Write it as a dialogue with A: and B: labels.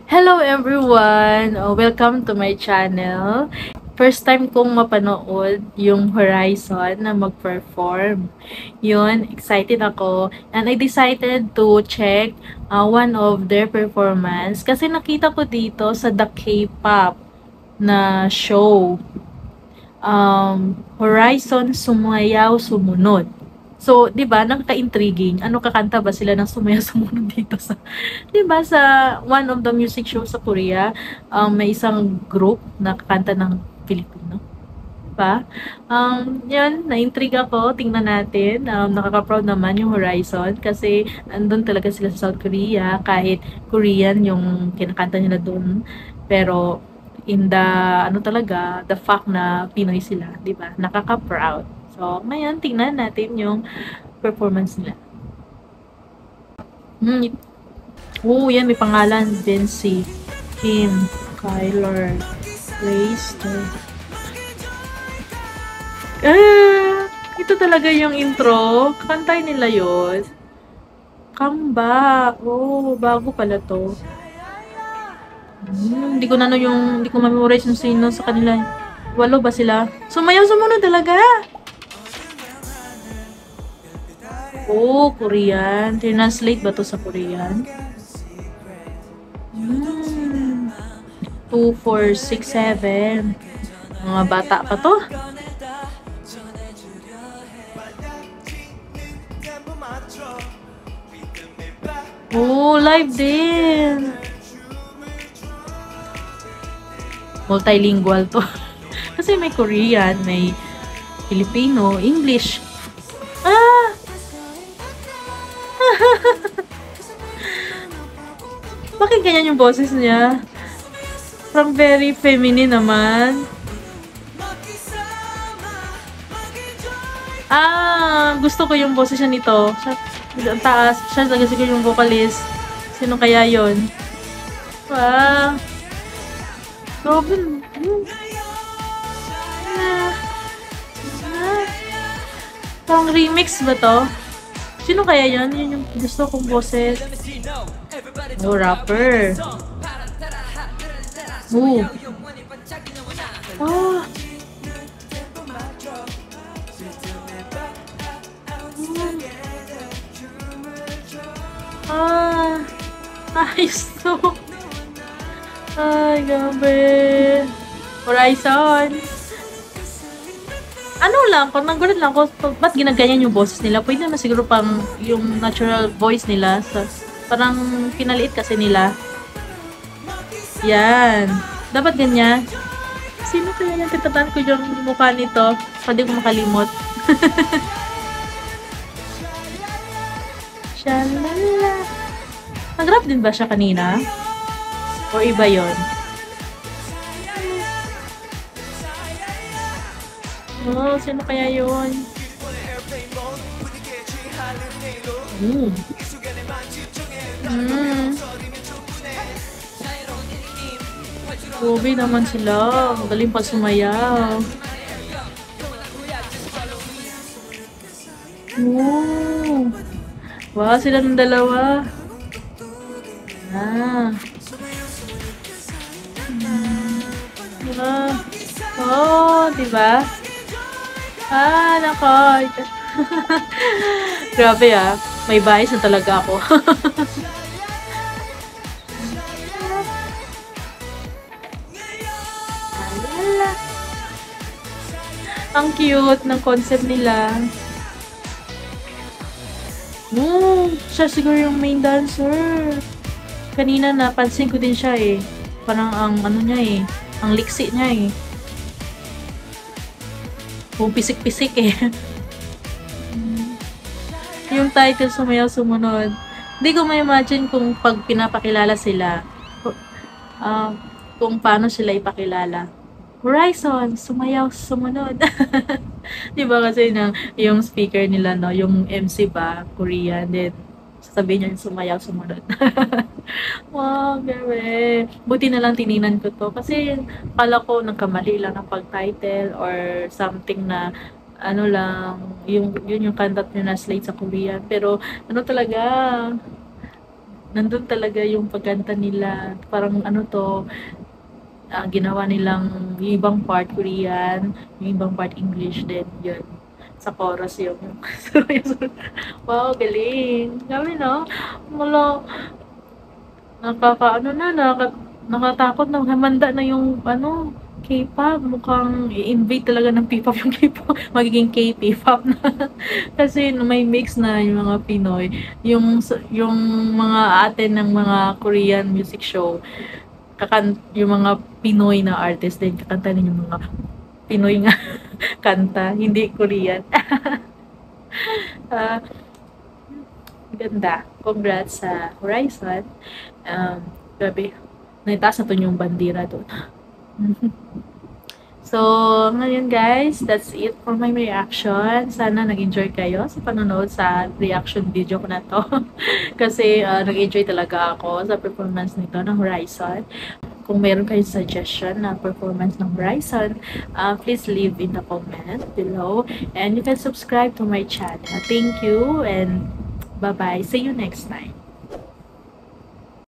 A: Hello everyone! Welcome to my channel. First time kong mapanood yung Horizon na mag-perform. Yun, excited ako. And I decided to check one of their performance kasi nakita ko dito sa The K-pop na show. Horizon Sumayaw Sumunod. So, 'di ba, nakaka-intriguing. Ano kakanta ba sila ng sumayaw sumunod dito sa 'di ba sa one of the music show sa Korea, may isang group na kakanta ng Filipino, 'di ba? 'Yun, na-intrigue ako, tingnan natin. Nakaka-proud naman yung Horizon kasi andun talaga sila sa South Korea kahit Korean yung kinakanta nila dun. Pero in the ano talaga, the fact na Pinoy sila, 'di ba? Nakaka-proud. So, ngayon tingnan natin yung performance nila. Hmm, yan may pangalan. Vinci, Kim, Kyler, Lester. Ito talaga yung intro. Kantay nila yon. Comeback. Oh, bago pala to. Hindi ko na ano hindi ko ma-memorize yung sino sa kanila. Walo ba sila? Sumayaw sumunod talaga. Oh, Korean. Translate ba to sa Korean? 2, 4, 6, 7. Mga bata pa to. Oh, live din. Multilingual to. Kasi may Korean, may Filipino, English. Ah! Bakit ganyan yung boses niya? Parang very feminine naman. Gusto ko yung boses niya nito. Ang taas. Siya talaga siguro yung vocalist. Sino kaya yon? Robin. Parang remix ba to? Sino kaya yon? Yun yung gusto kong boses. Oh, rapper. Oh. Oh. Ayos to. Ay, gabi. Horizon. Ano lang, pag nagulat lang ako, ba't ginaganyan yung boses nila? Pwede naman siguro pang yung natural voice nila. So, parang pinaliit kasi nila. Yan. Dapat ganyan. Sino kaya yan? Titataan ko yung mukha nito. Pwede ko makalimot. Shalala. Nag-rap din ba siya kanina? O iba yon? Oh, sino kaya yun? Grabe naman sila. Magaling pa sumayaw. Oh. Wow, sila ng dalawa. Oh, diba? Nako. Grabe may bias na talaga ako. Ang cute ng concept nila. Siya siguro yung main dancer. Kanina napansin ko din siya Parang ang ano niya ang liksi niya pisik-pisik Yung title Sumayaw Sumunod. Hindi ko ma-imagine kung pag pinapakilala sila, kung paano sila ipakilala. Horizon, sumayaw, sumunod. Diba kasi yung speaker nila, no, yung MC ba, Korean, then sasabihin niya sumayaw, sumunod. Wow, grabe. Buti na lang tininan ko to. Kasi kala ko nagkamali lang ng pag-title or something na ano lang, yun yung kanta na slate sa Korean. Pero ano talaga, nandun talaga yung pagkanta nila. Parang ano to, ginawa nilang yung ibang part Korean, yung ibang part English din, yun. Sa chorus yung wow, galing. Galing, no? Wala, nakakaano na, nakatakot na, hamanda na yung, ano, K-pop. Mukhang i-invade talaga ng P-pop yung K-pop. Magiging K-P-pop na. Kasi may mix na yung mga Pinoy. Yung mga atin ng mga Korean music show, yung mga Pinoy na artist din, kakantanin yung mga Pinoy nga kanta, hindi Korean. Ah, ganda. Congrats sa Horizon. Grabe, naitaas na to yung bandera doon. So, ngayon guys, that's it for my reaction. Sana nag-enjoy kayo sa panonood sa reaction video ko na to. Kasi nag-enjoy talaga ako sa performance nito ng Horizon. Kung meron kayong suggestion na performance ng Horizon, please leave in the comment below. And you can subscribe to my channel. Thank you and bye-bye. See you next time.